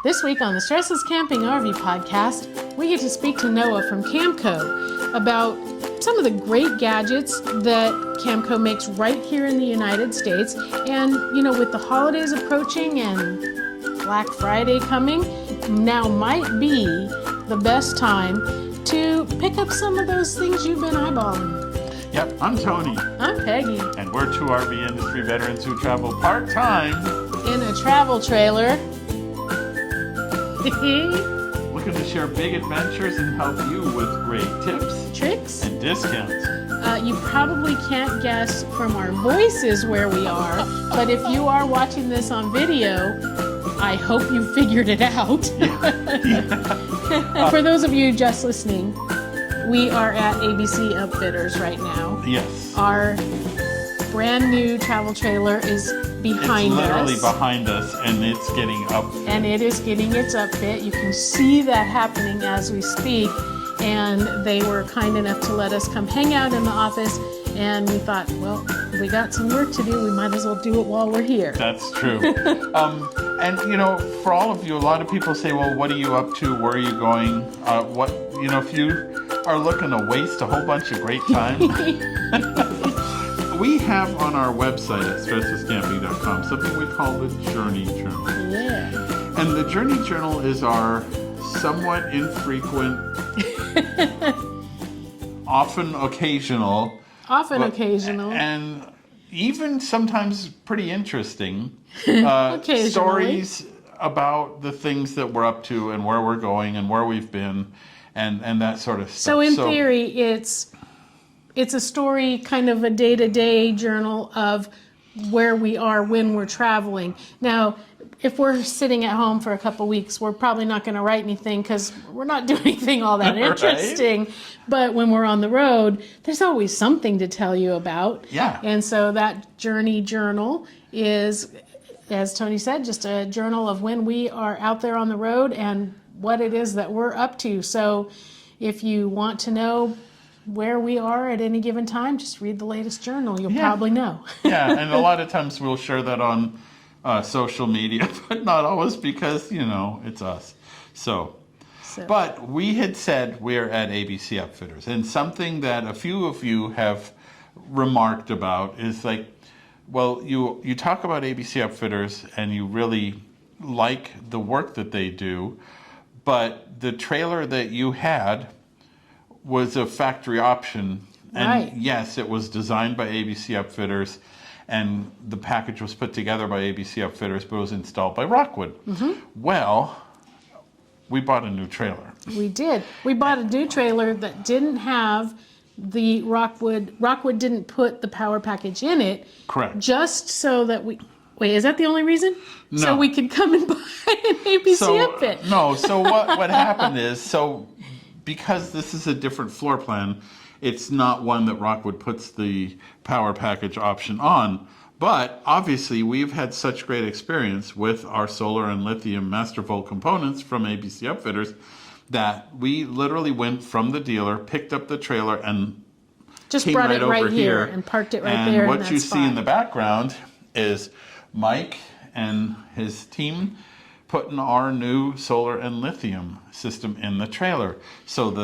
This week on the StressLess Camping RV podcast, we get to speak to Noah from Camco about some of the great gadgets that Camco makes right here in the United States. And, with the holidays approaching and Black Friday coming, now might be the best time to pick up some of those things you've been eyeballing. Yep, I'm Tony. I'm Peggy. And we're two RV industry veterans who travel part-time In a travel trailer. looking to share big adventures and help you with great tips, Tricks. and discounts. You probably can't guess from our voices where we are, but if you are watching this on video, I hope you figured it out. For those of you just listening, we are at ABC Upfitters right now. Yes. Our brand new travel trailer is behind us. It's literally behind us, and it's getting up. And it is getting its upfit. You can see that happening as we speak. And they were kind enough to let us come hang out in the office. And we thought, well, we got some work to do. We might as well do it while we're here. That's true. And for all of you, a lot of people say, well, what are you up to? Where are you going? If you are looking to waste a whole bunch of great time, we have on our website at StressLessCamping.com something we call the Journey Journal. Yeah. And the Journey Journal is our somewhat infrequent, often occasional, and even sometimes pretty interesting stories about the things that we're up to and where we're going and where we've been and that sort of stuff. So in theory, it's a story, kind of a day-to-day journal of where we are when we're traveling. Now, if we're sitting at home for a couple weeks, we're probably not going to write anything because we're not doing anything all that interesting. Right? But when we're on the road, there's always something to tell you about. Yeah. And so that Journey Journal is, as Tony said, just a journal of when we are out there on the road and what it is that we're up to. So if you want to know where we are at any given time, just read the latest journal. You'll probably know. Yeah, and a lot of times we'll share that on social media, but not always because, it's us. So, but we had said we're at ABC Upfitters, and something that a few of you have remarked about is like, well, you talk about ABC Upfitters and you really like the work that they do, but the trailer that you had was a factory option. And right. Yes, it was designed by ABC Upfitters, and the package was put together by ABC Upfitters, but it was installed by Rockwood. Mm-hmm. Well, we bought a new trailer. We did. We bought a new trailer that didn't have the Rockwood. Rockwood didn't put the power package in it. Correct. Just so that we... Wait, is that the only reason? No. So we could come and buy an ABC Upfit. No, so what happened is, because this is a different floor plan, it's not one that Rockwood puts the power package option on. But obviously, we've had such great experience with our solar and lithium Master Volt components from ABC Upfitters that we literally went from the dealer, picked up the trailer, and just came brought right it right over here and parked it right there. And what you see in the background is Mike and his team putting our new solar and lithium system in the trailer. So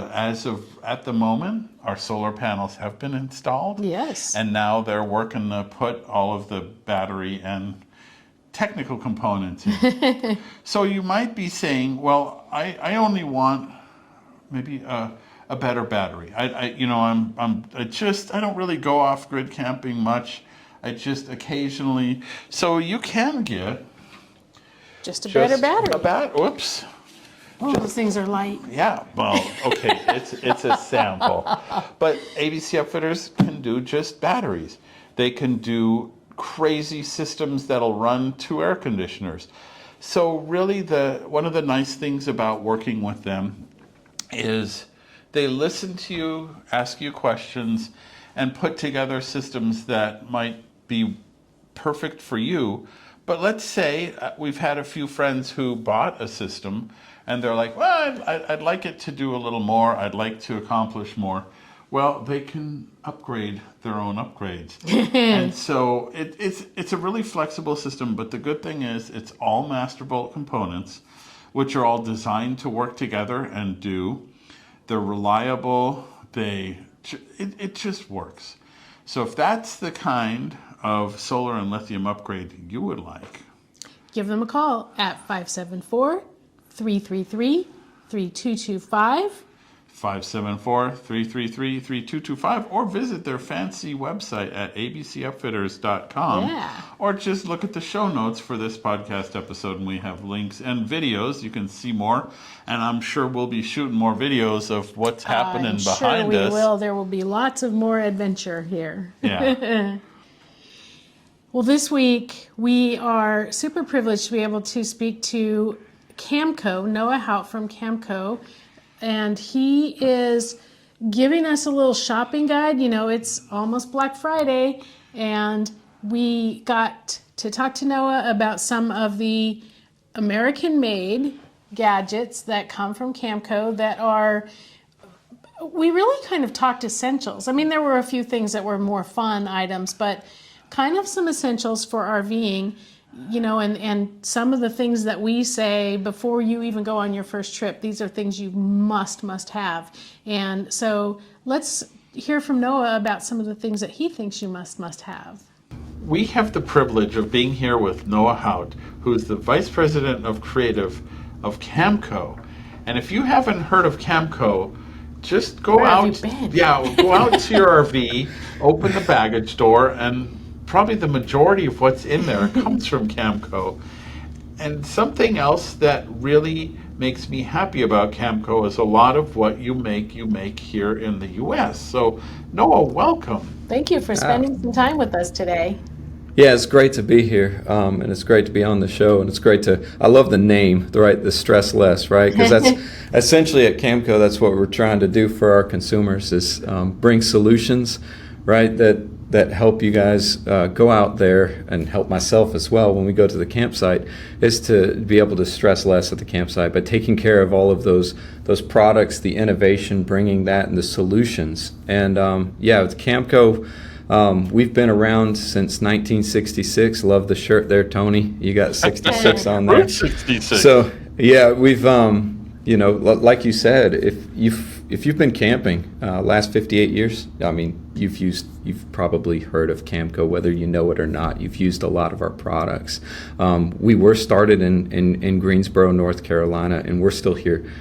as of at the moment, our solar panels have been installed. Yes. And now they're working to put all of the battery and technical components in. So you might be saying, well, I only want maybe a better battery. I don't really go off grid camping much. I just occasionally. So you can get just a better battery. Whoops. Oh, those things are light. Yeah, well, okay, it's a sample. But ABC Upfitters can do just batteries. They can do crazy systems that'll run 2 air conditioners. So really one of the nice things about working with them is they listen to you, ask you questions, and put together systems that might be perfect for you. But let's say we've had a few friends who bought a system and they're like, well, I'd like it to do a little more. I'd like to accomplish more. Well, they can upgrade their own upgrades. And so it's a really flexible system, but the good thing is it's all Masterbolt components, which are all designed to work together and do. They're reliable. It just works. So if that's the kind of solar and lithium upgrade you would like, give them a call at 574-333-3225. 574-333-3225, or visit their fancy website at abcupfitters.com. Yeah. Or just look at the show notes for this podcast episode, and we have links and videos. You can see more, and I'm sure we'll be shooting more videos of what's happening behind us. Sure we will. There will be lots of more adventure here. Yeah. Well, this week we are super privileged to be able to speak to Camco, Noah Hout from Camco, and he is giving us a little shopping guide. You know, it's almost Black Friday, and we got to talk to Noah about some of the American-made gadgets that come from Camco that are, we really kind of talked essentials. I mean, there were a few things that were more fun items, but kind of some essentials for RVing, you know, and some of the things that we say before you even go on your first trip, these are things you must have. And so let's hear from Noah about some of the things that he thinks you must have. We have the privilege of being here with Noah Hout, who is the Vice President of Creative of Camco. And if you haven't heard of Camco, just go out. Have you been? Yeah, go out to your RV, open the baggage door, and probably the majority of what's in there comes from Camco. And something else that really makes me happy about Camco is a lot of what you make here in the U.S. So, Noah, welcome. Thank you for spending some time with us today. Yeah, it's great to be here, and it's great to be on the show, and it's great I love the name, the StressLess, right? Because that's essentially at Camco, that's what we're trying to do for our consumers is bring solutions, right, that help you guys go out there and help myself as well when we go to the campsite, is to be able to stress less at the campsite by taking care of all of those products, the innovation, bringing that and the solutions. And with Camco, we've been around since 1966. Love the shirt there, Tony. You got 66 on there. 66. So yeah, we've like you said, if you've been camping last 58 years, I mean, you've probably heard of Camco, whether you know it or not. You've used a lot of our products. We were started in Greensboro, North Carolina, and we're still here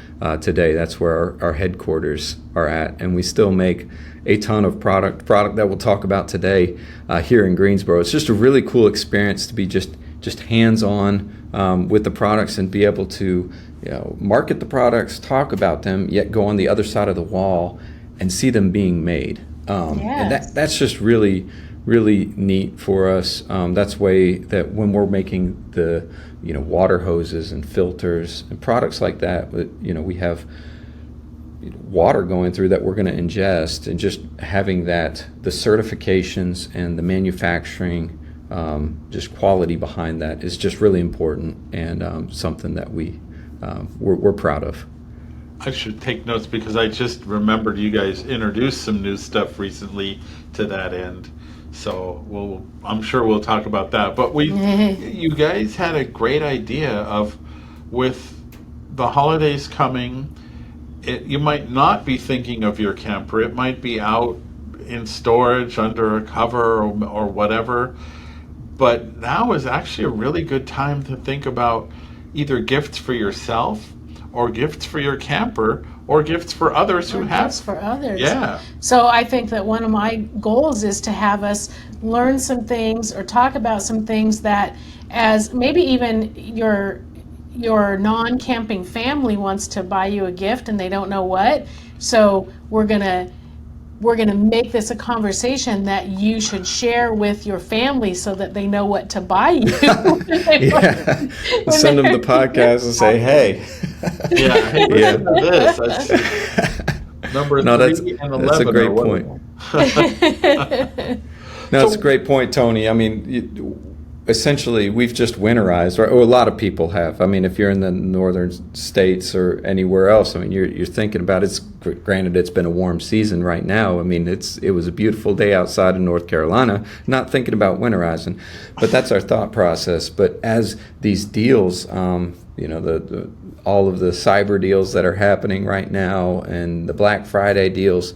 today. That's where our headquarters are at, and we still make a ton of product that we'll talk about today here in Greensboro. It's just a really cool experience to be just hands-on with the products and be able to market the products, talk about them, yet go on the other side of the wall and see them being made. And that's just really, really neat for us. That's way that when we're making the water hoses and filters and products like that, we have water going through that we're going to ingest, and just having the certifications and the manufacturing, just quality behind that is just really important, and something that we're proud of. I should take notes because I just remembered you guys introduced some new stuff recently to that end. So I'm sure we'll talk about that. But you guys had a great idea of, with the holidays coming, you might not be thinking of your camper. It might be out in storage under a cover or whatever. But now is actually a really good time to think about either gifts for yourself, or gifts for your camper, or gifts for others who have. Gifts for others. Yeah. So I think that one of my goals is to have us learn some things or talk about some things that, as maybe even your non-camping family wants to buy you a gift and they don't know what. So we're gonna make this a conversation that you should share with your family so that they know what to buy you. Send them the podcast and say, hey. Hey, listen to this. That's number 3 and 11. That's a great point. No, it's a great point, Tony. I mean, essentially we've just winterized, or a lot of people have. I mean, if you're in the northern states or anywhere else, I mean, you're thinking about it's. Granted, it's been a warm season right now. I mean, it was a beautiful day outside in North Carolina. Not thinking about winterizing, but that's our thought process. But as these deals, the all of the cyber deals that are happening right now and the Black Friday deals,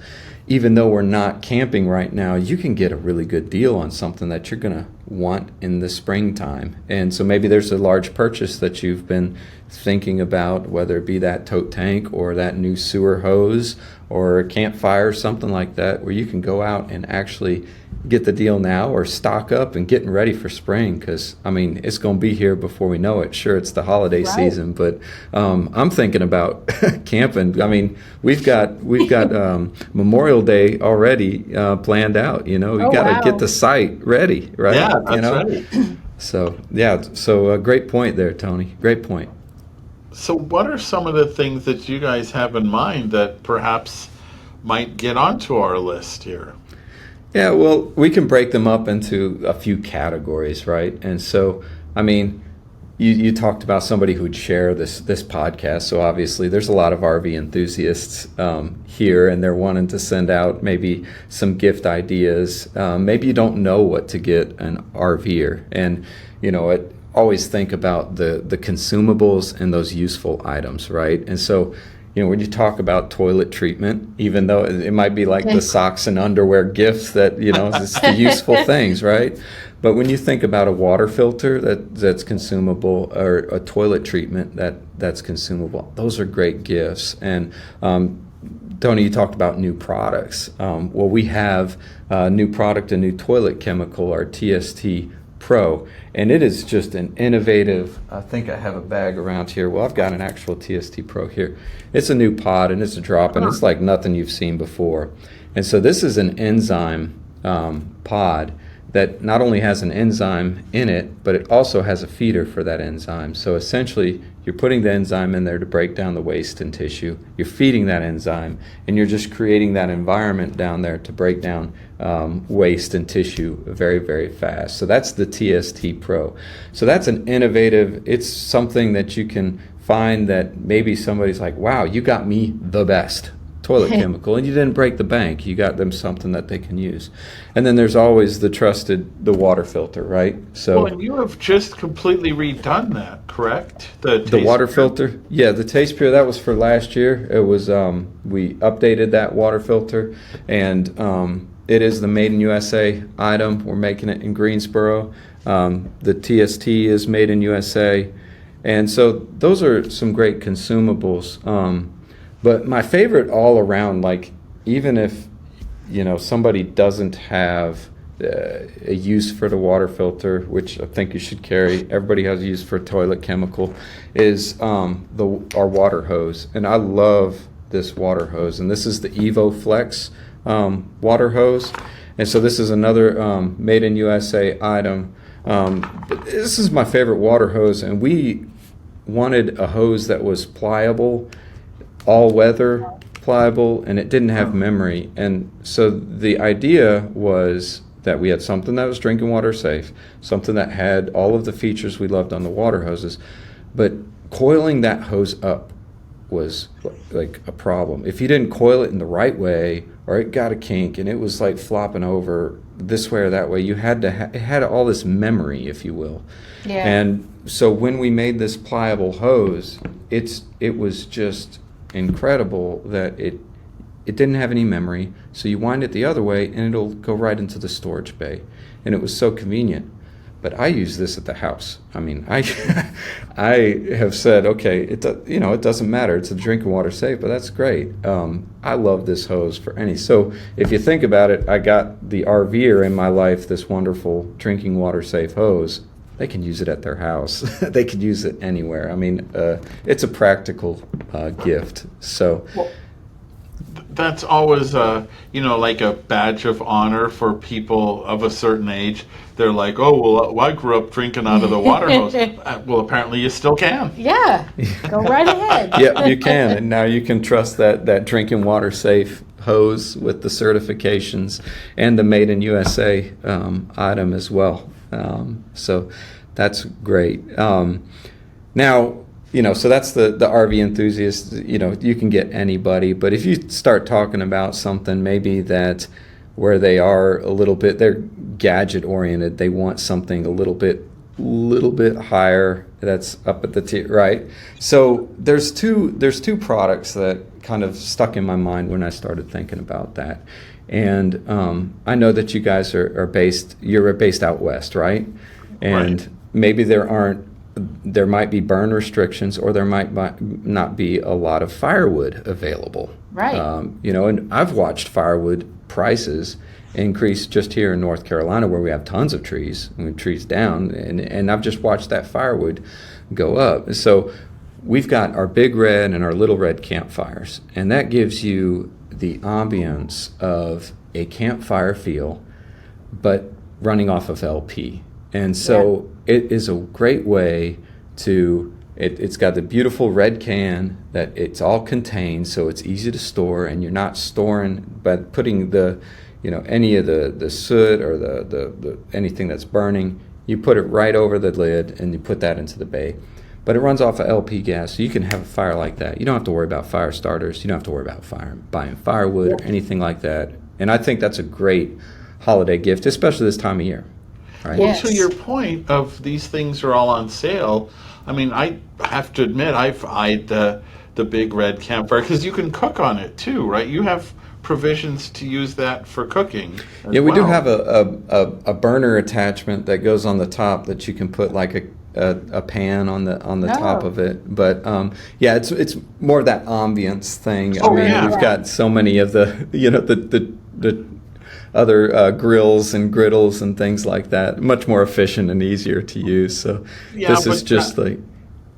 even though we're not camping right now, you can get a really good deal on something that you're going to want in the springtime. And so maybe there's a large purchase that you've been thinking about, whether it be that tote tank or that new sewer hose or a campfire or something like that, where you can go out and actually get the deal now or stock up and getting ready for spring, because I mean it's going to be here before we know it. Sure, it's the holiday season, but I'm thinking about camping. I mean, we've got Memorial Day already planned out. You got to get the site ready, right? Yeah, that's right. So great point there, Tony. Great point. So what are some of the things that you guys have in mind that perhaps might get onto our list here? Yeah, well, we can break them up into a few categories, right? And so, I mean, you talked about somebody who'd share this podcast. So obviously there's a lot of RV enthusiasts here, and they're wanting to send out maybe some gift ideas. Maybe you don't know what to get an RVer. And, always think about the consumables and those useful items, right? And so, when you talk about toilet treatment, even though it might be like the socks and underwear gifts that, it's the useful things, right? But when you think about a water filter that's consumable, or a toilet treatment that's consumable, those are great gifts. And Tony, you talked about new products. Well, we have a new product, a new toilet chemical, our TST Pro, and it is just an innovative. I think I have a bag around here. Well, I've got an actual TST Pro here. It's a new pod, and it's a drop, and it's like nothing you've seen before. And so this is an enzyme pod that not only has an enzyme in it, but it also has a feeder for that enzyme. So essentially, you're putting the enzyme in there to break down the waste in tissue. You're feeding that enzyme, and you're just creating that environment down there to break down waste and tissue very, very fast. So that's the TST Pro. So that's an innovative, it's something that you can find that maybe somebody's like, wow, you got me the best toilet chemical, and you didn't break the bank. You got them something that they can use. And then there's always the water filter, right? So, well, and you have just completely redone that, correct? The water filter? Yeah, the Taste Pure, that was for last year. It was, we updated that water filter, and it is the Made in USA item. We're making it in Greensboro. The TST is Made in USA. And so those are some great consumables. But my favorite all around, like, even if, somebody doesn't have a use for the water filter, which I think you should carry, everybody has a use for toilet chemical, is our water hose. And I love this water hose. And this is the Evo Flex water hose. And so this is another Made in USA item. But this is my favorite water hose. And we wanted a hose that was pliable, all-weather, pliable, and it didn't have memory. And so the idea was that we had something that was drinking water safe, something that had all of the features we loved on the water hoses, but coiling that hose up was like a problem. If you didn't coil it in the right way, or it got a kink and it was like flopping over this way or that way, you had to it had all this memory, if you will. Yeah. And so when we made this pliable hose, it was just incredible that it didn't have any memory. So you wind it the other way and it'll go right into the storage bay, and it was so convenient. But I use this at the house. I mean, I have said, okay, it doesn't matter. It's a drinking water safe, but that's great. I love this hose for any. So if you think about it, I got the RVer in my life, this wonderful drinking water safe hose. They can use it at their house. They could use it anywhere. I mean, it's a practical gift. So. Well, that's always, like a badge of honor for people of a certain age. They're like, oh, well, I grew up drinking out of the water hose. Well, apparently you still can. Yeah, go right ahead. Yeah, you can. And now you can trust that drinking water safe hose with the certifications and the Made in USA item as well. So that's great. Now, so that's the RV enthusiast. You can get anybody, but if you start talking about something maybe that where they are a little bit, they're gadget oriented, they want something a little bit higher, that's up at the tier, right? So there's two products that kind of stuck in my mind when I started thinking about that. And I know that you guys you're based out west, right? And Right. maybe there might be burn restrictions, or there might not be a lot of firewood available. Right. And I've watched firewood prices increase just here in North Carolina, where we have tons of trees, trees down, and I've just watched that firewood go up. So we've got our big red and our little red campfires, and that gives you the ambience of a campfire feel, but running off of LP. And so it is a great way to, it's got the beautiful red can that it's all contained, so it's easy to store, and you're not storing by putting the, any of the soot or the anything that's burning. You put it right over the lid and you put that into the bay. But it runs off of LP gas, so you can have a fire like that. You don't have to worry about fire starters. You don't have to worry about buying firewood or anything like that. And I think that's a great holiday gift, especially this time of year. Right? Well, Yes. to your point of these things are all on sale, I mean, I have to admit, I've eyed the big red campfire, because you can cook on it too, right? You have provisions to use that for cooking as Yeah, we do well. have a burner attachment that goes on the top that you can put like a pan on the top Oh. of it. But yeah, it's more of that ambience thing. Oh, I mean, yeah. we've got so many of the the other grills and griddles and things like that, much more efficient and easier to use. So Yeah, this is but just like,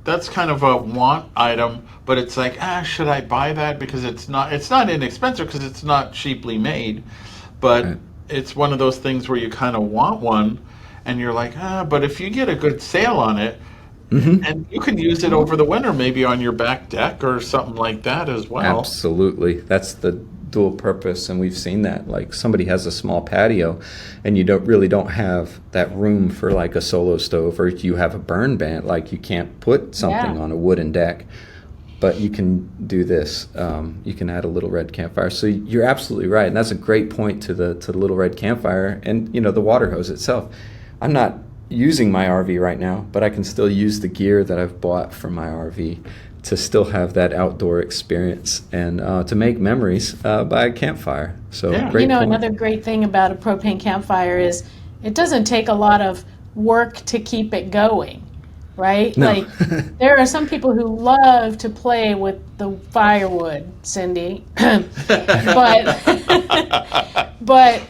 that's kind of a want item, but it's like, should I buy that? Because it's not inexpensive, because it's not cheaply made, but Right. it's one of those things where you kind of want one, and you're like, but if you get a good sale on it, and you can use it over the winter, maybe on your back deck or something like that as well. absolutely. That's the dual purpose, and we've seen that. Like, somebody has a small patio and you don't have that room for like a solo stove, or you have a burn ban, like you can't put something Yeah. on a wooden deck, but you can do this. You can add a little red campfire. So you're absolutely right, and that's a great point to the little red campfire. And the water hose itself, I'm not using my RV right now, but I can still use the gear that I've bought for my RV to still have that outdoor experience and to make memories by a campfire. So Yeah. great point. Another great thing about a propane campfire is it doesn't take a lot of work to keep it going, right? No. Like, there are some people who love to play with the firewood, Cindy, but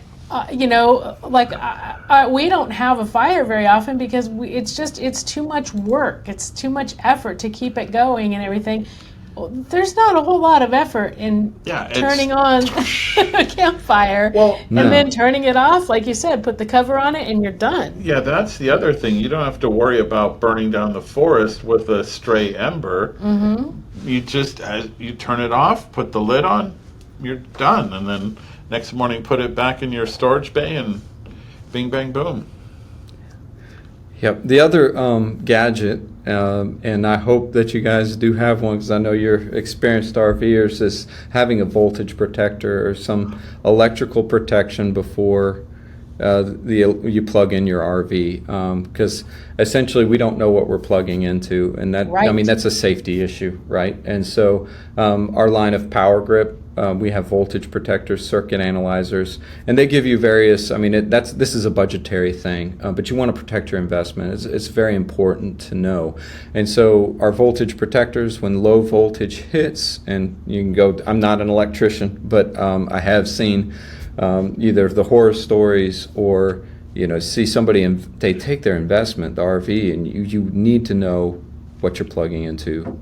we don't have a fire very often because it's too much work. It's too much effort to keep it going and everything. Well, there's not a whole lot of effort in Yeah, it's- turning on a campfire Well, and No. then turning it off. Like you said, put the cover on it and you're done. Yeah, that's the other thing. You don't have to worry about burning down the forest with a stray ember. Mm-hmm. You just you turn it off, put the lid on, you're done, and then next morning put it back in your storage bay, and bing, bang, boom. Yep. The other gadget, and I hope that you guys do have one, because I know you're experienced RVers, is having a voltage protector or some electrical protection before you plug in your RV, because essentially we don't know what we're plugging into, and that I Right. mean, that's a safety issue, right? And so our line of Power Grip, we have voltage protectors, circuit analyzers, and they give you various. I mean, this is a budgetary thing, but you want to protect your investment. It's very important to know. And so our voltage protectors, when low voltage hits, and you can go. I'm not an electrician, but I have seen either the horror stories or see somebody and they take their investment, the RV, and you need to know what you're plugging into,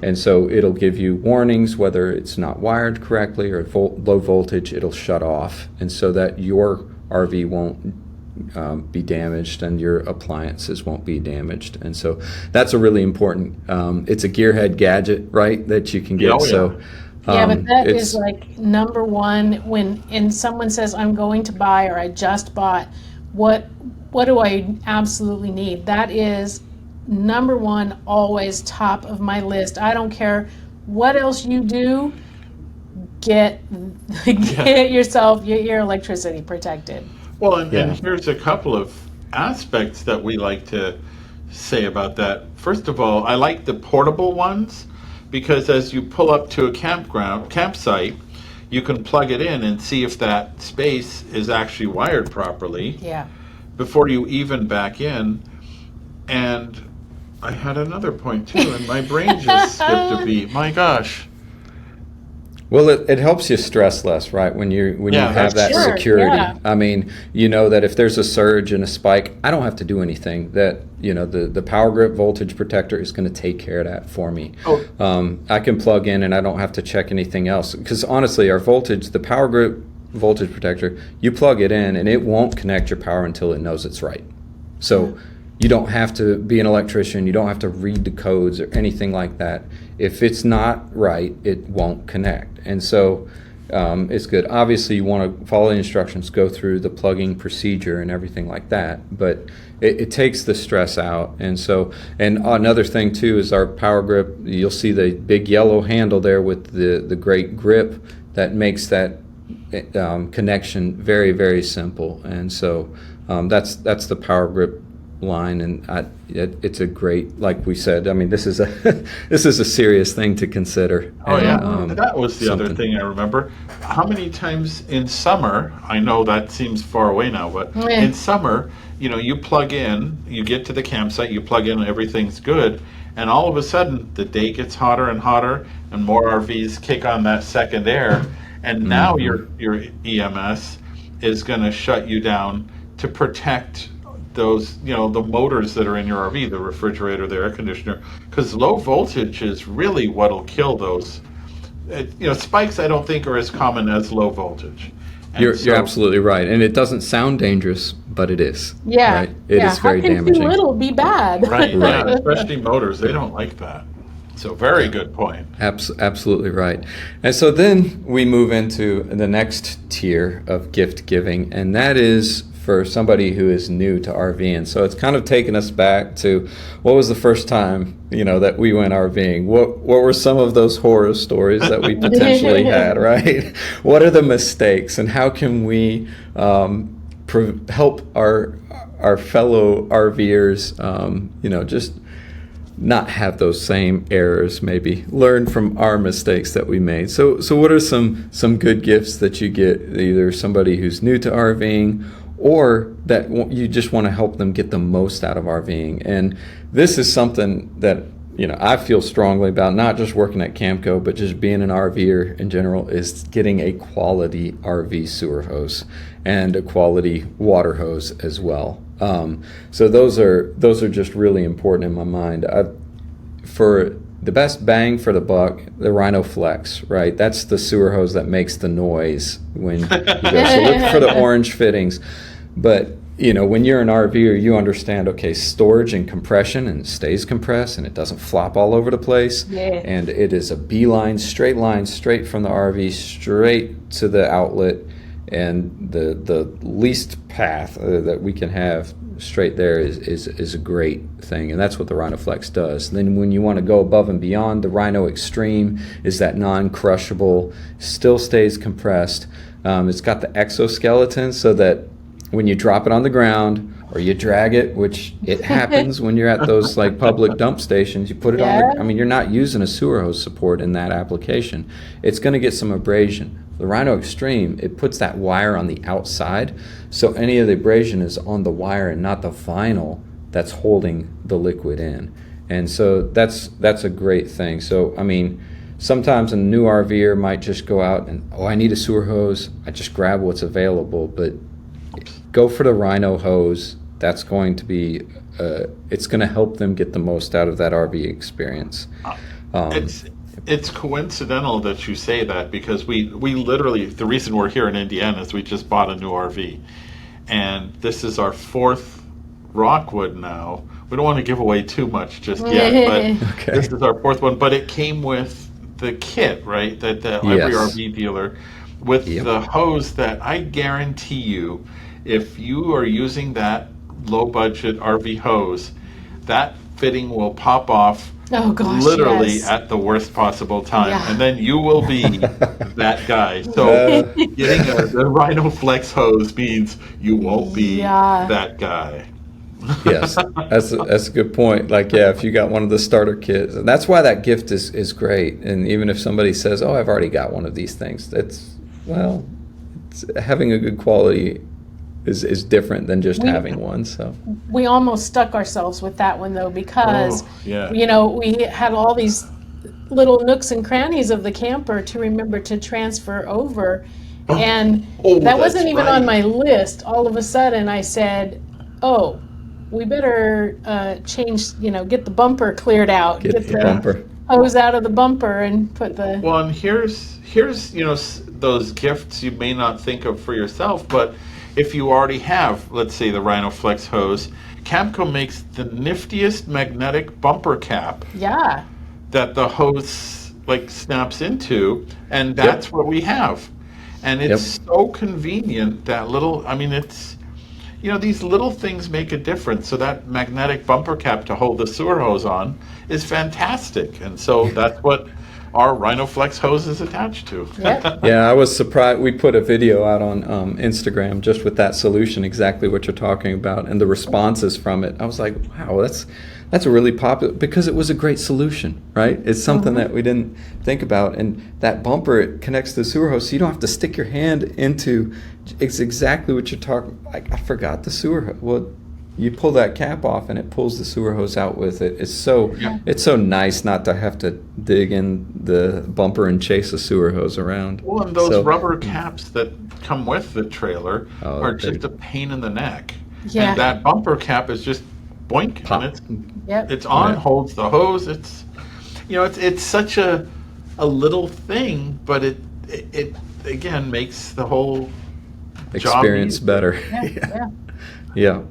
and so it'll give you warnings whether it's not wired correctly or low voltage. It'll shut off, and so that your RV won't be damaged and your appliances won't be damaged. And so that's a really important. It's a gearhead gadget, right? That you can get. Oh, yeah. So. Yeah, but that it's- is like number one when someone says, I'm going to buy or I just bought, what do I absolutely need? That is number one, always top of my list. I don't care what else you do. Get yourself your electricity protected. Well, and here's a couple of aspects that we like to say about that. First of all, I like the portable ones because as you pull up to a campsite, you can plug it in and see if that space is actually wired properly. Yeah. Before you even back in. And I had another point too, and my brain just skipped a beat. My gosh. Well, it helps you stress less, right? When you have that Sure, security. yeah. I mean, you know that if there's a surge and a spike, I don't have to do anything. That the power grip voltage protector is going to take care of that for me. I can plug in and I don't have to check anything else. Because honestly, our voltage, the power grip voltage protector, you plug it in and it won't connect your power until it knows it's right. So you don't have to be an electrician. You don't have to read the codes or anything like that. If it's not right, it won't connect. And so it's good. Obviously, you want to follow the instructions, go through the plugging procedure and everything like that. But it takes the stress out. And so, and another thing too is our power grip. You'll see the big yellow handle there with the great grip that makes that connection very, very simple. And so that's the power grip line, and it's a great, like we said, I mean, this is a serious thing to consider. That was the other thing I remember. How many times in summer, I know that seems far away now, but in summer, you plug in, you get to the campsite, you plug in, everything's good, and all of a sudden the day gets hotter and hotter and more RVs kick on that second air, and now your EMS is going to shut you down to protect those, the motors that are in your RV, the refrigerator, the air conditioner, because low voltage is really what'll kill those. Spikes I don't think are as common as low voltage. And you're absolutely right, and it doesn't sound dangerous, but it is. Yeah, right? It is very damaging. Too little be bad. Right, yeah, especially motors, they don't like that. So very good point. Absolutely right. And so then we move into the next tier of gift giving, and that is for somebody who is new to RVing. So it's kind of taken us back to what was the first time, that we went RVing? What were some of those horror stories that we potentially had, right? What are the mistakes, and how can we help our fellow RVers, just not have those same errors, maybe learn from our mistakes that we made. So what are some good gifts that you get, either somebody who's new to RVing or that you just want to help them get the most out of RVing? And this is something that I feel strongly about, not just working at Camco, but just being an RVer in general, is getting a quality RV sewer hose and a quality water hose as well. So those are just really important in my mind. For the best bang for the buck, the Rhino Flex, right? That's the sewer hose that makes the noise when you go. So look for the orange fittings. But when you're an RVer, you understand, okay, storage and compression, and it stays compressed and it doesn't flop all over the place. Yeah. And it is a beeline, straight line, straight from the RV, straight to the outlet. And the least path that we can have straight there is a great thing, and that's what the Rhino Flex does. Then when you want to go above and beyond, the Rhino Extreme is that non-crushable, still stays compressed. It's got the exoskeleton so that when you drop it on the ground or you drag it, which it happens when you're at those like public dump stations, you put it on you're not using a sewer hose support in that application. It's going to get some abrasion. The Rhino Extreme, it puts that wire on the outside, so any of the abrasion is on the wire and not the vinyl that's holding the liquid in. And so that's a great thing. So sometimes a new RVer might just go out and, I need a sewer hose, I just grab what's available, but go for the Rhino hose. That's going to be it's going to help them get the most out of that RV experience. It's coincidental that you say that, because we literally, the reason we're here in Indiana is we just bought a new RV, and this is our fourth Rockwood now. We don't want to give away too much just yet, but okay. This is our fourth one. But it came with the kit, right? That every RV dealer with the hose that I guarantee you, if you are using that low budget RV hose, that fitting will pop off Oh gosh, literally yes. at the worst possible time, Yeah. and then you will be that guy. So getting the Rhino Flex hose means you won't be Yeah. that guy. Yes, that's a good point. Like, yeah, if you got one of the starter kits, and that's why that gift is great. And even if somebody says, "Oh, I've already got one of these things," having a good quality is different than just having one. So We almost stuck ourselves with that one though, because Yeah. we had all these little nooks and crannies of the camper to remember to transfer over, and that that's wasn't even right. on my list. All of a sudden I said, oh, we better change, get the bumper cleared out, get the the bumper. hose out of the bumper and put the Well, and here's those gifts you may not think of for yourself, but if you already have, let's say, the Rhino Flex hose, Camco makes the niftiest magnetic bumper cap yeah. that the hose like snaps into, and that's what we have. And it's so convenient, that little, I mean, it's, these little things make a difference. So that magnetic bumper cap to hold the sewer hose on is fantastic. And so that's what our Rhino Flex hose is attached to. Yep. Yeah, I was surprised. We put a video out on Instagram just with that solution, exactly what you're talking about, and the responses from it. I was like, wow, that's a really popular, because it was a great solution, right? It's something that we didn't think about. And that bumper, it connects to the sewer hose, so you don't have to stick your hand into. It's exactly what you're talking. I forgot the sewer hose. Well, you pull that cap off and it pulls the sewer hose out with it. It's so nice not to have to dig in the bumper and chase a sewer hose around. Well, and those rubber caps that come with the trailer are okay. just a pain in the neck. Yeah. And that bumper cap is just boink, Pop. and Yep. it's on, Yeah. holds the hose. It's it's such a little thing, but it again makes the whole Experience job better. Yeah. Yeah.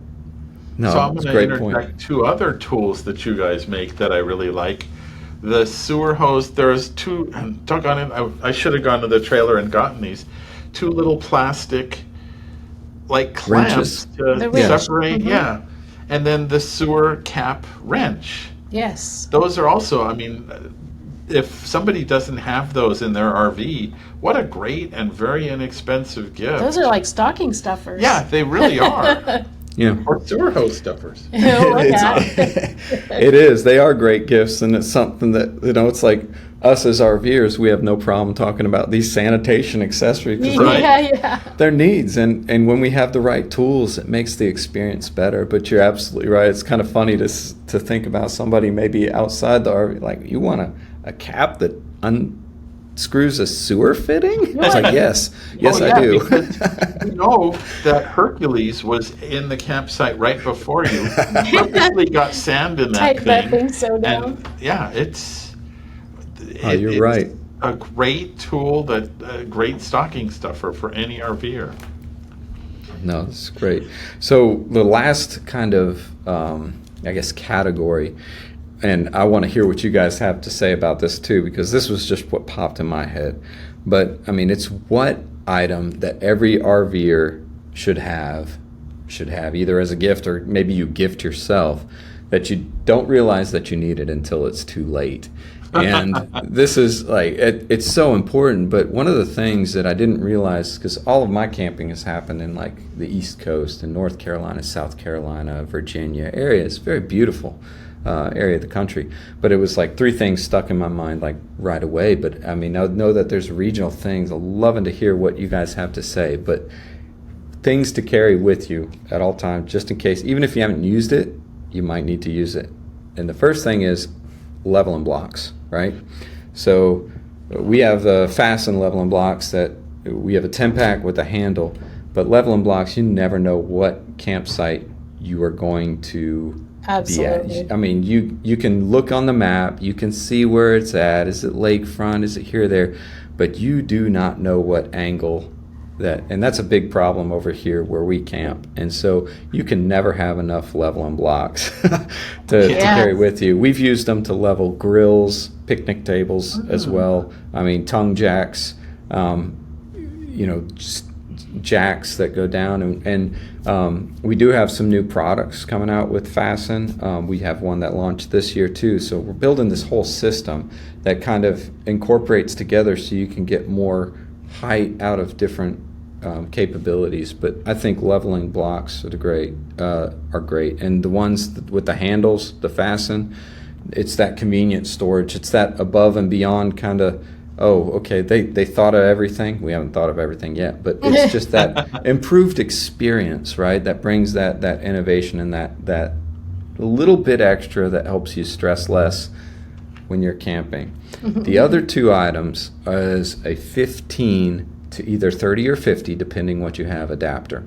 No, So I'm it's a going to great interject point. two other tools that you guys make that I really like. The sewer hose, there's two, and doggone it, I should have gone to the trailer and gotten these, two little plastic, like clamps Wrenches. to The wrench. separate, yeah. And then the sewer cap wrench. Yes. Those are also, I mean, if somebody doesn't have those in their RV, what a great and very inexpensive gift. Those are like stocking stuffers. Yeah, they really are. Yeah. Or sewer hose stuffers. Oh, yeah. It is. They are great gifts, and it's something that, it's like us as RVers, we have no problem talking about these sanitation accessories because Right. Yeah. they're needs, and when we have the right tools, it makes the experience better. But you're absolutely right. It's kind of funny to think about somebody maybe outside the RV, like, you want a cap that unscrews a sewer fitting? It's like, yes, Oh, I do. Because you know that Hercules was in the campsite right before you. Perfectly got sand in that Tight thing. that thing so down. And yeah, it's You're right. a great tool, that a great stocking stuffer for any RVer. No, it's great. So the last kind of, I guess, category, and I want to hear what you guys have to say about this too, because this was just what popped in my head. But I mean, it's what item that every RVer should have either as a gift or maybe you gift yourself, that you don't realize that you need it until it's too late. And this is like, it's so important. But one of the things that I didn't realize, because all of my camping has happened in like the East Coast and North Carolina, South Carolina, Virginia area. It's a very beautiful area of the country. But it was like three things stuck in my mind like right away. But I mean, I know that there's regional things. I'm loving to hear what you guys have to say. But things to carry with you at all times, just in case, even if you haven't used it, you might need to use it. And the first thing is leveling blocks, right? So we have fasten leveling blocks that we have a 10-pack with a handle, but leveling blocks, you never know what campsite you are going to Absolutely. be at. I mean, you can look on the map, you can see where it's at. Is it lakefront? Is it here or there? But you do not know what angle and that's a big problem over here where we camp. And so you can never have enough leveling blocks to carry with you. We've used them to level grills, picnic tables as well. I mean, tongue jacks, just jacks that go down, and we do have some new products coming out with Fasten. We have one that launched this year too. So we're building this whole system that kind of incorporates together so you can get more height out of different capabilities. But I think leveling blocks are great, and the ones with the handles, the Fasten, it's that convenient storage. It's that above and beyond kind of, oh, okay, they thought of everything. We haven't thought of everything yet, but it's just that improved experience, right? That brings that innovation and that little bit extra that helps you stress less when you're camping. The other two items is a 15 to either 30 or 50, depending what you have, adapter.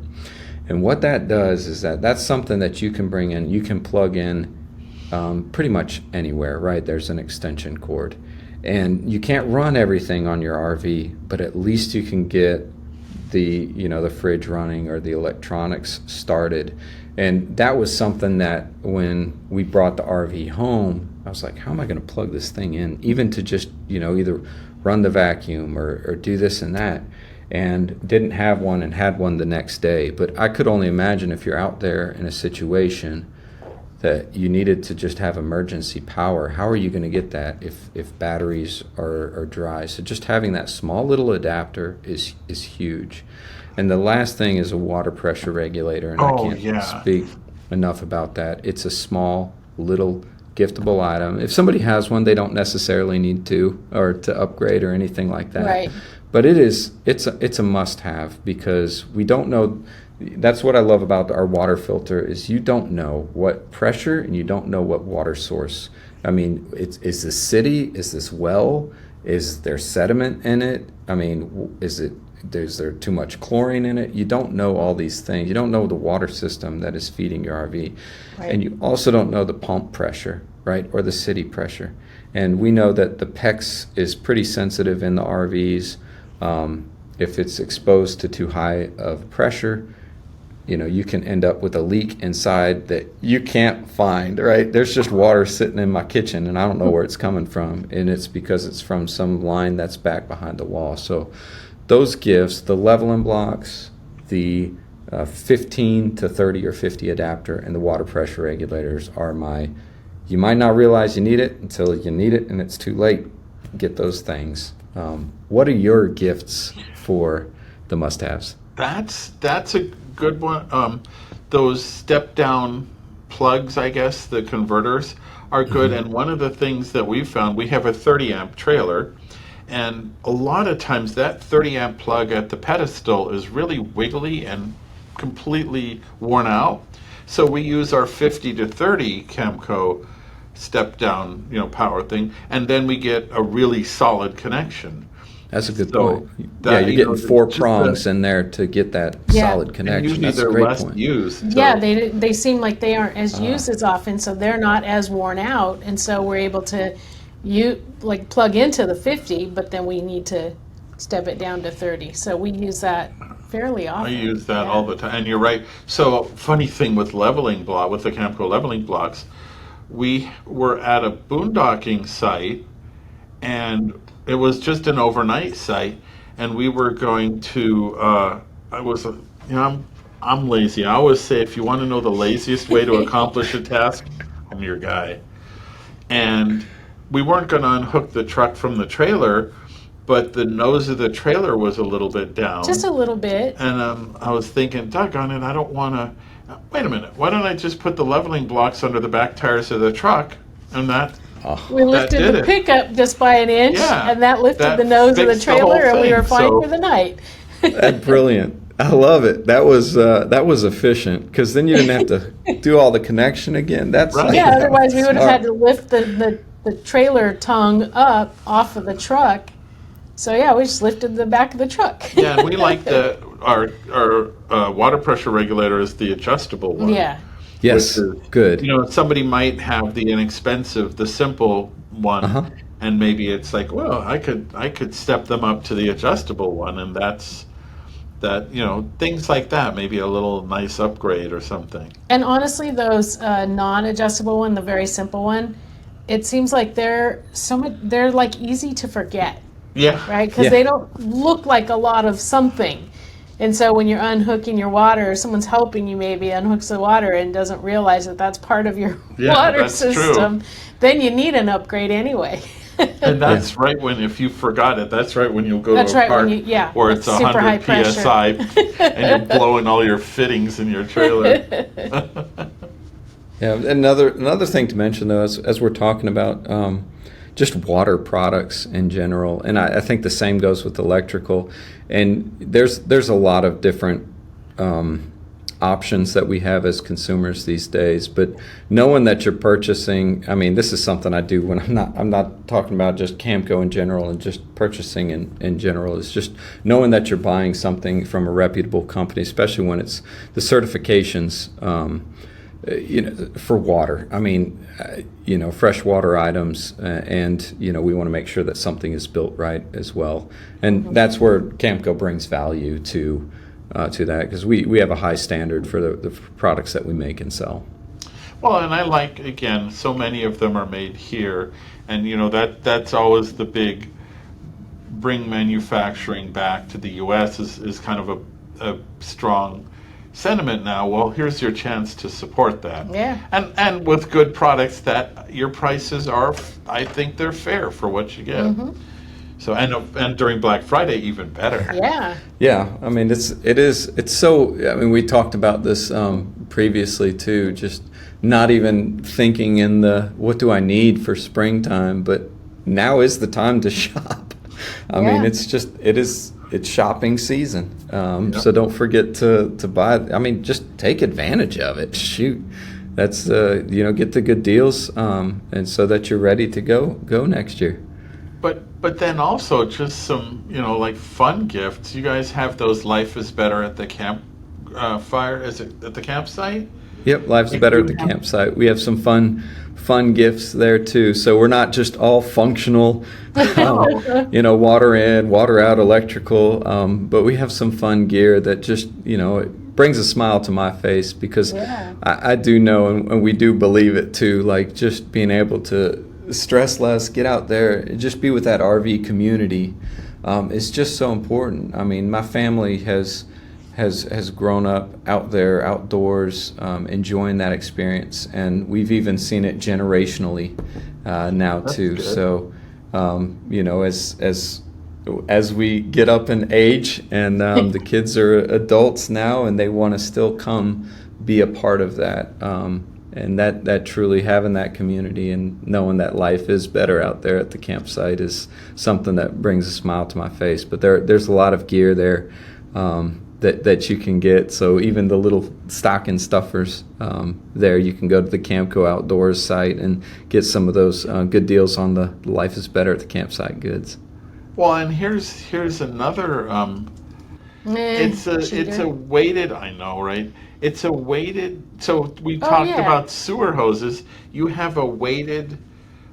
And what that does is that's something that you can bring in, you can plug in pretty much anywhere, right? There's an extension cord. And you can't run everything on your RV, but at least you can get the fridge running or the electronics started. And that was something that when we brought the RV home, I was like, how am I going to plug this thing in, even to just, either run the vacuum or do this and that, and didn't have one and had one the next day. But I could only imagine if you're out there in a situation that you needed to just have emergency power, how are you going to get that if batteries are dry? So just having that small little adapter is huge. And the last thing is a water pressure regulator, and I can't speak enough about that. It's a small little giftable item. If somebody has one, they don't necessarily need to upgrade or anything like that. Right. But it's a must-have, because we don't know. That's what I love about our water filter, is you don't know what pressure and you don't know what water source. I mean, is this city? Is this well? Is there sediment in it? I mean, is there too much chlorine in it? You don't know all these things. You don't know the water system that is feeding your RV. Right. And you also don't know the pump pressure, right, or the city pressure. And we know that the PEX is pretty sensitive in the RVs. If it's exposed to too high of pressure, you can end up with a leak inside that you can't find, right? There's just water sitting in my kitchen and I don't know where it's coming from, and it's because it's from some line that's back behind the wall. So those gifts, the leveling blocks, the 15 to 30 or 50 adapter, and the water pressure regulators are you might not realize you need it until you need it and it's too late. Get those things. What are your gifts for the must-haves? That's a good one. Those step-down plugs, I guess, the converters are good. And one of the things that we've found, we have a 30 amp trailer, and a lot of times that 30 amp plug at the pedestal is really wiggly and completely worn out. So we use our 50 to 30 Camco step-down, power thing, and then we get a really solid connection. That's a good point. You're getting four prongs in there to get that solid connection. That's a great point. Used, so. Yeah, they seem like they aren't as used as often, so they're not as worn out, and so we're able to plug into the 50, but then we need to step it down to 30. So we use that fairly often. I use that all the time, and you're right. So funny thing with the Camco leveling blocks, we were at a boondocking site, and it was just an overnight site, and we were going to. I'm lazy. I always say, if you want to know the laziest way to accomplish a task, I'm your guy. And we weren't going to unhook the truck from the trailer, but the nose of the trailer was a little bit down. Just a little bit. And I was thinking, doggone it, I don't want to. Wait a minute. Why don't I just put the leveling blocks under the back tires of the truck, and that. We lifted the pickup just by an inch, and that lifted the nose of the trailer, and we were fine for the night. That's brilliant. I love it. That was efficient, because then you didn't have to do all the connection again. That's right. Otherwise we would have had to lift the trailer tongue up off of the truck. So we just lifted the back of the truck. And we like our water pressure regulator is the adjustable one. Yeah. Yes, good. Somebody might have the inexpensive, the simple one, and maybe it's like, well, I could step them up to the adjustable one, and that's things like that, maybe a little nice upgrade or something. And honestly, those non-adjustable one, the very simple one, it seems like they're like easy to forget. Yeah. Right? Because they don't look like a lot of something. And so when you're unhooking your water, someone's helping you maybe unhooks the water and doesn't realize that that's part of your water that's system, true. then you need an upgrade anyway. And that's right when, if you forgot it, that's right when you'll go That's to a right, when park you- where it's it's super high 100 pressure. psi and you're blowing all your fittings in your trailer. Yeah, another thing to mention though, as we're talking about just water products in general, and I think the same goes with electrical. And there's a lot of different options that we have as consumers these days. But knowing that you're purchasing, I mean, this is something I do when I'm not talking about just Camco in general and just purchasing in general. It's just knowing that you're buying something from a reputable company, especially when it's the certifications. For water, I mean, freshwater items, and we want to make sure that something is built right as well, and that's where Camco brings value to that, because we have a high standard for the products that we make and sell. Well, and I like, again, so many of them are made here, and that's always the big bring manufacturing back to the U.S. is kind of a strong sentiment now. Well, here's your chance to support that. Yeah. And with good products that your prices are, I think they're fair for what you get. So and during Black Friday, even better. Yeah. Yeah, I mean, it's so, I mean, we talked about this previously too, just not even thinking in the what do I need for springtime, but now is the time to shop. I mean, it's shopping season. So don't forget to buy. I mean, just take advantage of it. Shoot, that's get the good deals, and so that you're ready to go next year. But then also just some like fun gifts. You guys have those Life is Better at the camp fire. Is it at the campsite? Yep, Life's Better at the campsite. We have some fun gifts there too. So we're not just all functional, water in, water out, electrical, but we have some fun gear that just, it brings a smile to my face, because I do know, and we do believe it too, like just being able to stress less, get out there, just be with that RV community is just so important. I mean, my family has grown up out there, outdoors, enjoying that experience, and we've even seen it generationally now too. Good. So, as we get up in age, and the kids are adults now, and they want to still come be a part of that, and that truly having that community and knowing that life is better out there at the campsite is something that brings a smile to my face. But there's a lot of gear there that you can get. So even the little stocking stuffers there, you can go to the Camco Outdoors site and get some of those good deals on the Life is Better at the campsite goods. Well, and here's another. It's a weighted. I know, right? It's a weighted. So we talked about sewer hoses. You have a weighted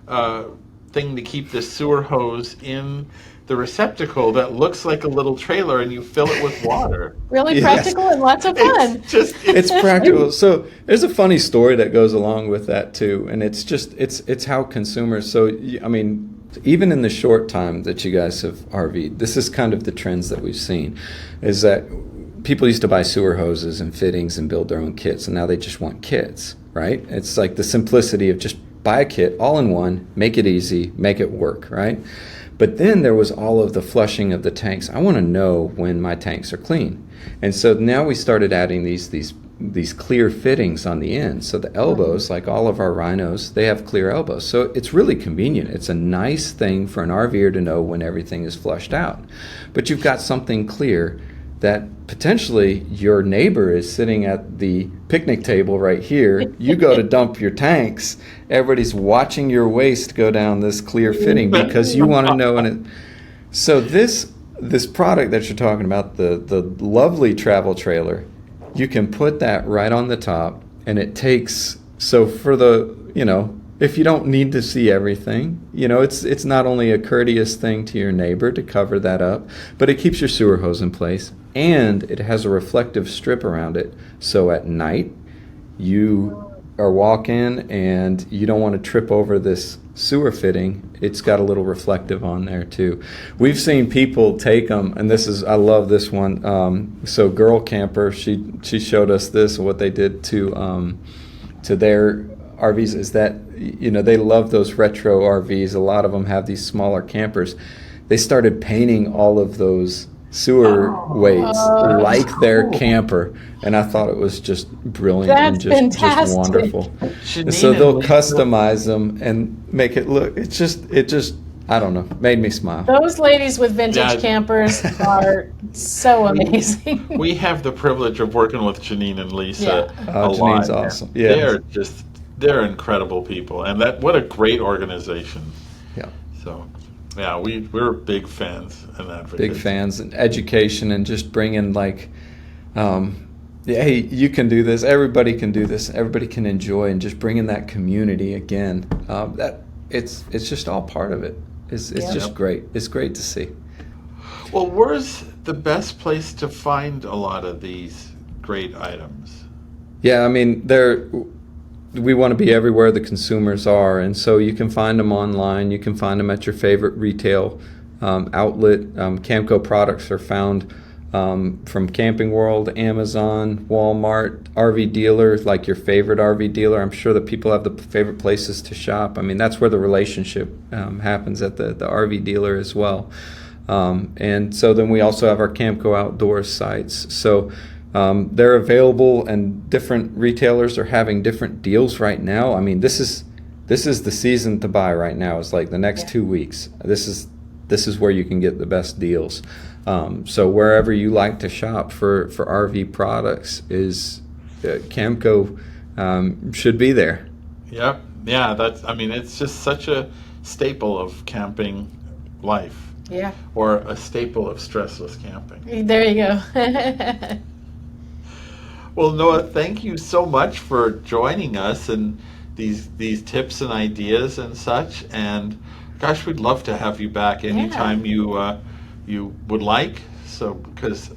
thing to keep the sewer hose in the receptacle that looks like a little trailer, and you fill it with water. Really practical and lots of fun. It's Practical. So there's a funny story that goes along with that too, and it's how consumers. So I mean, even in the short time that you guys have RV'd, this is kind of the trends that we've seen, is that people used to buy sewer hoses and fittings and build their own kits, and now they just want kits, right? It's like the simplicity of just buy a kit all in one, make it easy, make it work, right? But then there was all of the flushing of the tanks. I want to know when my tanks are clean. And so now we started adding these clear fittings on the end. So the elbows, like all of our rhinos, they have clear elbows. So it's really convenient. It's a nice thing for an RVer to know when everything is flushed out. But you've got something clear that potentially your neighbor is sitting at the picnic table right here. You go to dump your tanks, everybody's watching your waste go down this clear fitting because you want to know. So this product that you're talking about, the lovely travel trailer, you can put that right on the top, and it takes, so for the, if you don't need to see everything, it's not only a courteous thing to your neighbor to cover that up, but it keeps your sewer hose in place, and it has a reflective strip around it. So at night, you or walk in and you don't want to trip over this sewer fitting, it's got a little reflective on there too. We've seen people take them, and I love this one. So Girl Camper, she showed us this, what they did to their RVs is that, they love those retro RVs. A lot of them have these smaller campers. They started painting all of those sewer weights like their camper, and I thought it was just brilliant. That's and just fantastic. wonderful. And so they'll customize them and make it look. It just I don't know, made me smile. Those ladies with vintage campers are so amazing. We have the privilege of working with Janine and Lisa. Janine's awesome. Yeah, they're incredible people, and what a great organization. Yeah. So, yeah, we're big fans and advocates. Big fans and education and just bringing hey, you can do this. Everybody can do this. Everybody can enjoy, and just bringing that community again. That it's just all part of it. It's just great. It's great to see. Well, where's the best place to find a lot of these great items? Yeah, I mean, we want to be everywhere the consumers are, and so you can find them online. You can find them at your favorite retail outlet. Camco products are found from Camping World, Amazon, Walmart, RV dealers, like your favorite RV dealer. I'm sure that people have the favorite places to shop. I mean, that's where the relationship happens, at the RV dealer as well. And so then we also have our Camco Outdoors sites. So they're available, and different retailers are having different deals right now. I mean, this is the season to buy right now. It's like the next 2 weeks. This is where you can get the best deals. So wherever you like to shop for RV products is Camco should be there. Yep. Yeah. It's just such a staple of camping life. Yeah. Or a staple of stressless camping. There you go. Well, Noah, thank you so much for joining us and these tips and ideas and such. And gosh, we'd love to have you back anytime you would like. So, because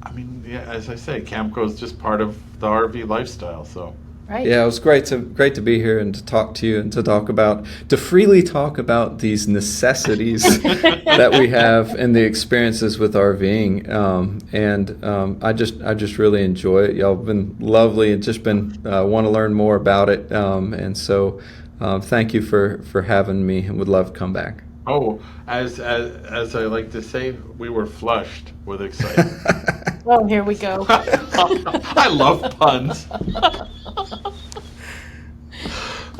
as I say, Camco is just part of the RV lifestyle. So. Right. Yeah, it was great to be here and to talk to you and to freely talk about these necessities that we have and the experiences with RVing. I just really enjoy it. Y'all have been lovely and just been want to learn more about it. And so thank you for having me, and would love to come back. Oh, as I like to say, we were flushed with excitement. Oh, here we go. I love puns.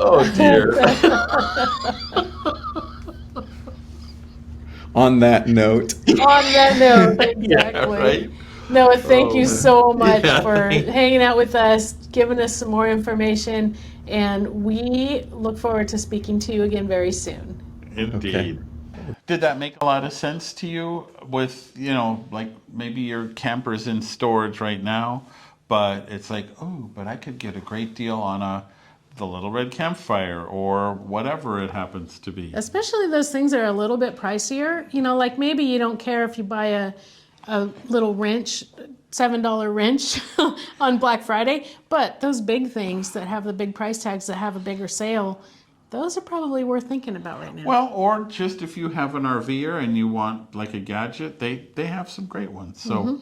Oh dear. On that note. Exactly. Yeah, right? Noah, thank you so much for hanging out with us, giving us some more information, and we look forward to speaking to you again very soon. Indeed. Okay. Did that make a lot of sense to you with, like maybe your camper's in storage right now, but it's like, oh, but I could get a great deal on the Little Red Campfire or whatever it happens to be. Especially those things that are a little bit pricier. Like maybe you don't care if you buy a little wrench, $7 wrench on Black Friday, but those big things that have the big price tags that have a bigger sale, those are probably worth thinking about right now. Well, or just if you have an RVer and you want like a gadget, they have some great ones. So,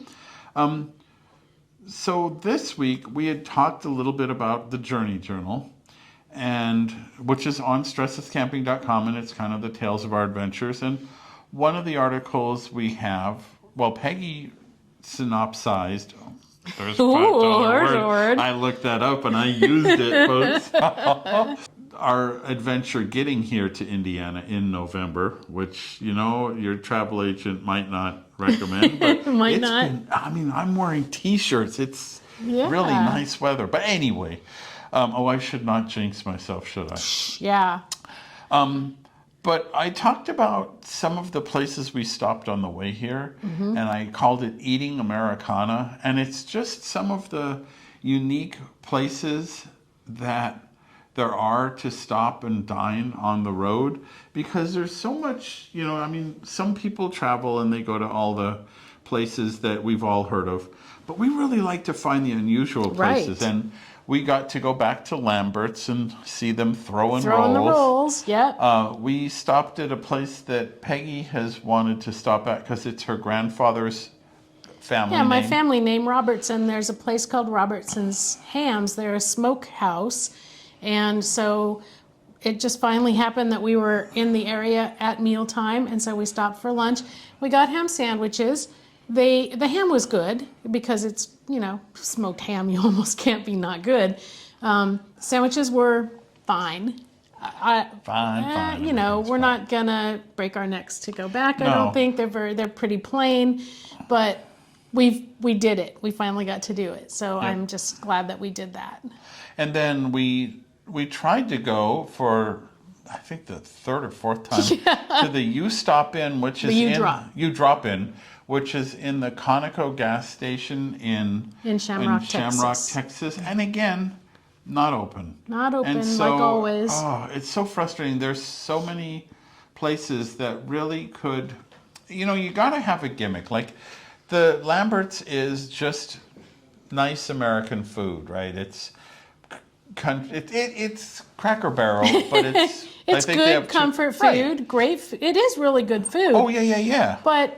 so this week we had talked a little bit about the Journey Journal, and which is on StressLessCamping.com, and it's kind of the tales of our adventures. And one of the articles we have, Peggy synopsized. There's $5 word. I looked that up and I used it, folks. Our adventure getting here to Indiana in November, which, your travel agent might not recommend. But might not. I'm wearing T-shirts. It's really nice weather. But anyway, I should not jinx myself, should I? Yeah. But I talked about some of the places we stopped on the way here, and I called it Eating Americana. And it's just some of the unique places that there are to stop and dine on the road, because there's so much, some people travel and they go to all the places that we've all heard of, but we really like to find the unusual places. Right. And we got to go back to Lambert's and see them throwing Throwing the rolls. rolls, yep. We stopped at a place that Peggy has wanted to stop at because it's her grandfather's family Yeah, my name. family name Robertson. There's a place called Robertson's Hams. They're a smokehouse. And so it just finally happened that we were in the area at mealtime, and so we stopped for lunch. We got ham sandwiches. The ham was good because it's, smoked ham. You almost can't be not good. Sandwiches were fine. Fine. We're not gonna break our necks to go back. I No. don't think they're pretty plain, but we did it. We finally got to do it. So I'm just glad that we did that. And then we tried to go for, I think, the third or fourth time to the U Stop In, which is U Drop In, which is in the Conoco gas station in Shamrock, Texas. And again, not open. Not open, and so, like always. Oh, it's so frustrating. There's so many places that really could, you got to have a gimmick. Like the Lambert's is just nice American food, right? It's Cracker Barrel, but it's it's I think they have good comfort food, right. great. It is really good food. Oh yeah. But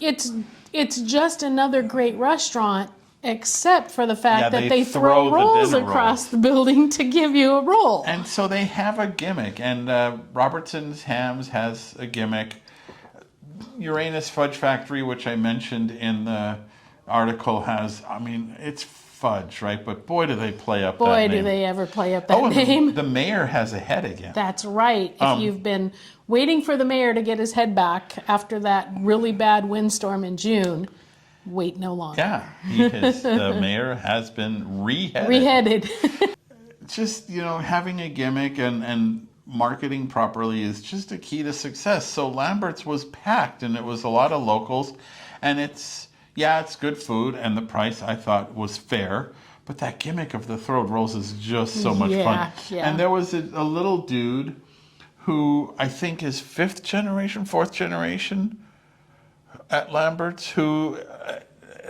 it's just another great restaurant, except for the fact that they throw rolls across the building to give you a roll. And so they have a gimmick, and Robertson's Hams has a gimmick. Uranus Fudge Factory, which I mentioned in the article, has, it's fudge, right? But boy, do they play up that name. Boy, do they ever play up that name. The mayor has a head again. That's right. If you've been waiting for the mayor to get his head back after that really bad windstorm in June, wait no longer. Yeah, the mayor has been Reheaded. Just, having a gimmick and marketing properly is just a key to success. So Lambert's was packed, and it was a lot of locals, and it's good food, and the price I thought was fair, but that gimmick of the throwed rolls is just so much fun. Yeah. And there was a little dude who I think is fourth generation at Lambert's, who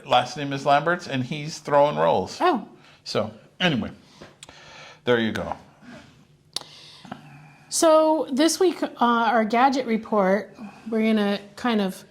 last name is Lambert's, and he's throwing rolls. Oh. So anyway, there you go. So this week, our gadget report, we're going to kind of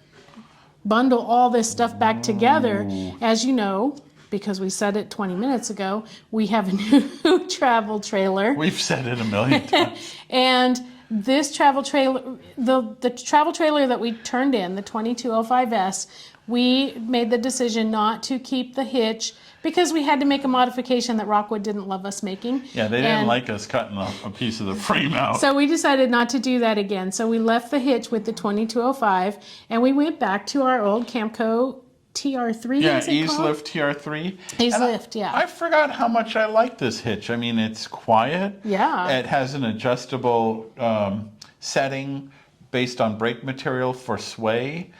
bundle all this stuff back together. As you know, because we said it 20 minutes ago, we have a new travel trailer. We've said it a million times. And this travel trailer, the travel trailer that we turned in, the 2205S, we made the decision not to keep the hitch because we had to make a modification that Rockwood didn't love us making. Yeah, they didn't like us cutting a piece of the frame out. So we decided not to do that again. So we left the hitch with the 2205, and we went back to our old Camco TR3. Yeah, Ease Lift TR3. Ease Lift, yeah. I forgot how much I like this hitch. It's quiet. Yeah. It has an adjustable setting based on brake material for sway.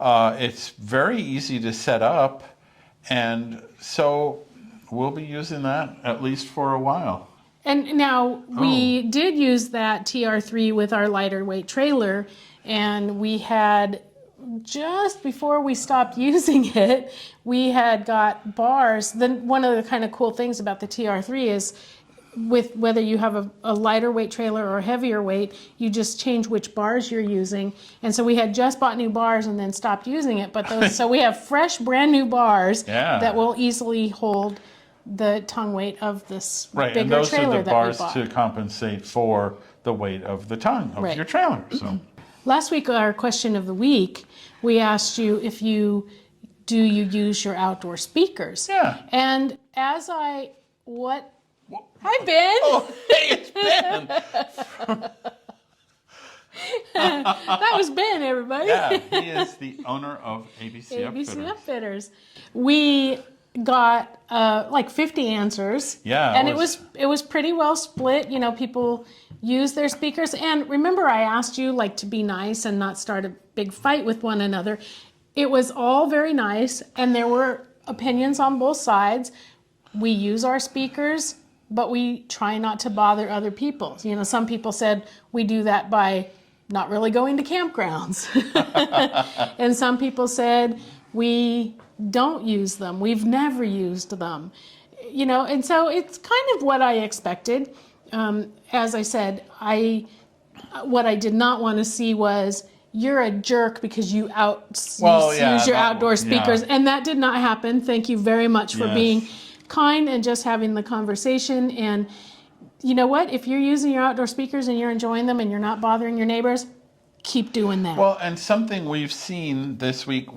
It's very easy to set up, and so we'll be using that at least for a while. And now we did use that TR3 with our lighter weight trailer, and we had, just before we stopped using it, we had got bars. Then one of the kind of cool things about the TR3 is with whether you have a lighter weight trailer or a heavier weight, you just change which bars you're using. And so we had just bought new bars and then stopped using it. But those, so we have fresh, brand new bars that will easily hold the tongue weight of this bigger trailer that we bought. Right, and those are the bars to compensate for the weight of the tongue of your trailer. So last week, our question of the week, we asked you if you use your outdoor speakers? Yeah. And as Hi, Ben. Oh, hey, it's Ben. That was Ben, everybody. Yeah, he is the owner of ABC Upfitters. We got like 50 answers. Yeah. And it was pretty well split. People use their speakers. And remember, I asked you to be nice and not start a big fight with one another. It was all very nice, and there were opinions on both sides. We use our speakers, but we try not to bother other people. Some people said we do that by not really going to campgrounds. And some people said we don't use them. We've never used them. And so it's kind of what I expected. As I said, what I did not want to see was you're a jerk because you use your outdoor speakers. Yeah. And that did not happen. Thank you very much for being kind and just having the conversation. And you know what? If you're using your outdoor speakers and you're enjoying them and you're not bothering your neighbors, keep doing that. Well, and something we've seen this week,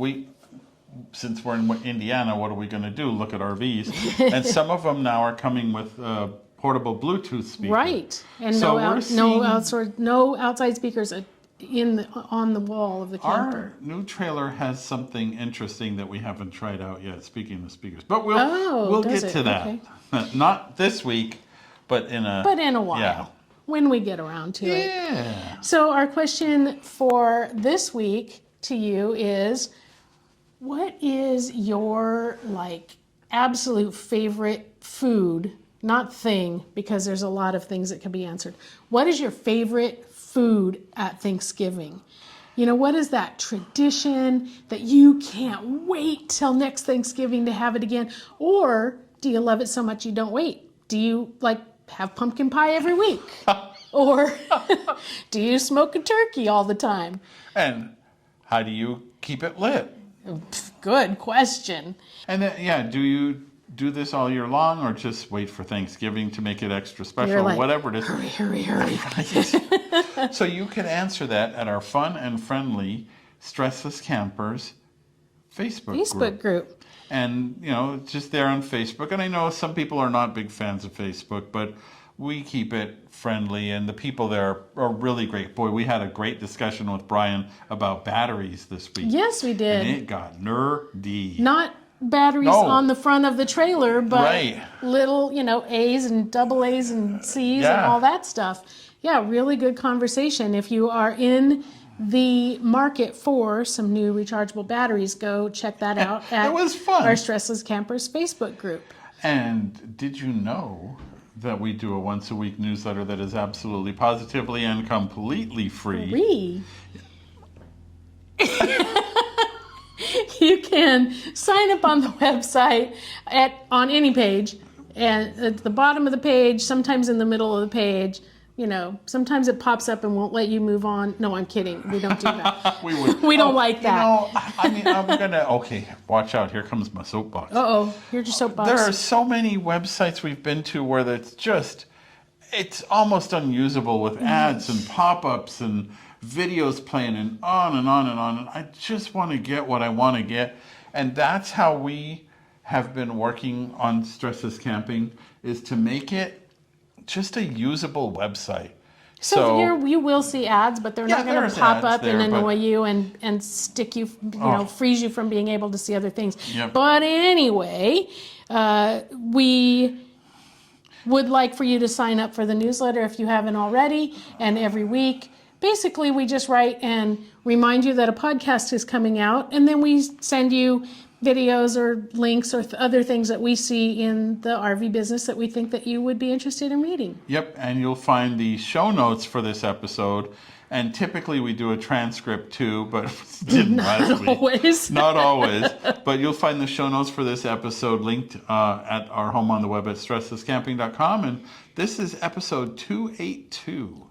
since we're in Indiana, what are we going to do? Look at RVs. And some of them now are coming with portable Bluetooth speakers. Right. And so no outside speakers on the wall of the camper. Our new trailer has something interesting that we haven't tried out yet, speaking of speakers. But we'll get to that. Okay. Not this week, but in a while. Yeah. When we get around to it. Yeah. So our question for this week to you is, what is your absolute favorite food? Not thing, because there's a lot of things that can be answered. What is your favorite food at Thanksgiving? What is that tradition that you can't wait till next Thanksgiving to have it again? Or do you love it so much you don't wait? Do you have pumpkin pie every week? Or do you smoke a turkey all the time? And how do you keep it lit? Good question. And then, do you do this all year long, or just wait for Thanksgiving to make it extra special, whatever it is? Hurry. Right. So you can answer that at our fun and friendly StressLess Campers Facebook group. And, it's just there on Facebook. And I know some people are not big fans of Facebook, but we keep it friendly, and the people there are really great. Boy, we had a great discussion with Brian about batteries this week. Yes, we did. And it got nerdy. Not batteries on the front of the trailer, but little, A's and double A's and C's and all that stuff. Yeah, really good conversation. If you are in the market for some new rechargeable batteries, go check that out at it was fun. Our StressLess Campers Facebook group. And did you know that we do a once-a-week newsletter that is absolutely, positively, and completely free? You can sign up on the website on any page, and at the bottom of the page, sometimes in the middle of the page, sometimes it pops up and won't let you move on. No, I'm kidding. We don't do that. We don't like that. Okay, watch out. Here comes my soapbox. Uh-oh, here's your soapbox. There are so many websites we've been to where it's almost unusable with ads and pop-ups and videos playing and on and on and on. And I just want to get what I want to get. And that's how we have been working on StressLess Camping, is to make it just a usable website. So you will see ads, but they're not going to pop up and annoy you and stick you, freeze you from being able to see other things. Yep. But anyway, we would like for you to sign up for the newsletter if you haven't already. And every week, basically, we just write and remind you that a podcast is coming out, and then we send you videos or links or other things that we see in the RV business that we think that you would be interested in reading. Yep, and you'll find the show notes for this episode. And typically we do a transcript too, but didn't last week. Always. Not always. But you'll find the show notes for this episode linked at our home on the web at StressLessCamping.com. And this is episode 282.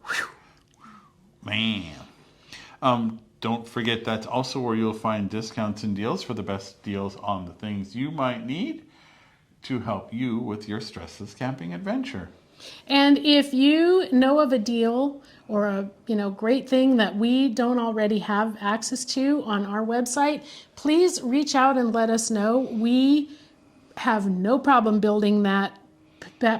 Man. Don't forget, that's also where you'll find discounts and deals for the best deals on the things you might need to help you with your StressLess camping adventure. And if you know of a deal or a great thing that we don't already have access to on our website, please reach out and let us know. We have no problem building that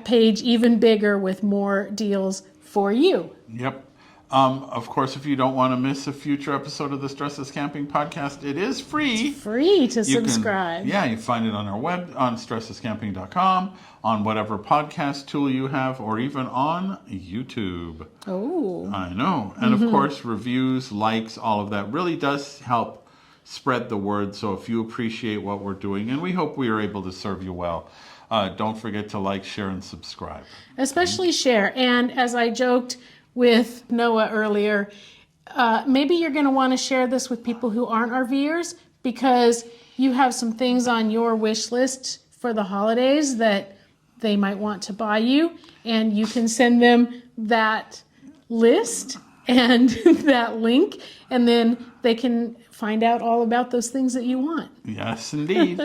page even bigger with more deals for you. Yep. Of course, if you don't want to miss a future episode of the StressLess Camping podcast, it is free. It's free to subscribe. You find it on our web, on StressLessCamping.com, on whatever podcast tool you have, or even on YouTube. Oh. I know. And of course, reviews, likes, all of that really does help spread the word. So if you appreciate what we're doing, and we hope we are able to serve you well, don't forget to like, share, and subscribe. Especially share. And as I joked with Noah earlier, maybe you're going to want to share this with people who aren't RVers, because you have some things on your wish list for the holidays that they might want to buy you, and you can send them that list and that link, and then they can find out all about those things that you want. Yes, indeed.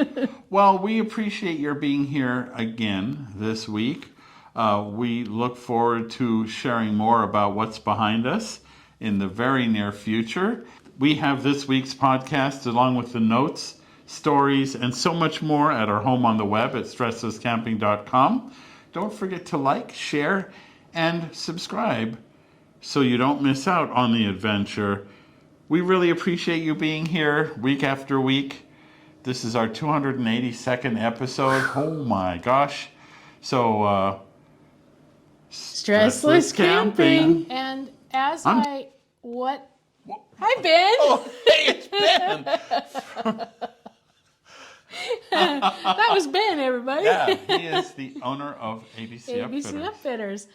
Well, we appreciate your being here again this week. We look forward to sharing more about what's behind us in the very near future. We have this week's podcast along with the notes, stories, and so much more at our home on the web at StressLessCamping.com. Don't forget to like, share, and subscribe so you don't miss out on the adventure. We really appreciate you being here week after week. This is our 282nd episode. Oh my gosh. So, Stressless camping. And as Hi, Ben. Oh, hey, it's Ben. That was Ben, everybody. Yeah, he is the owner of ABC ABC Upfitters. Upfitters.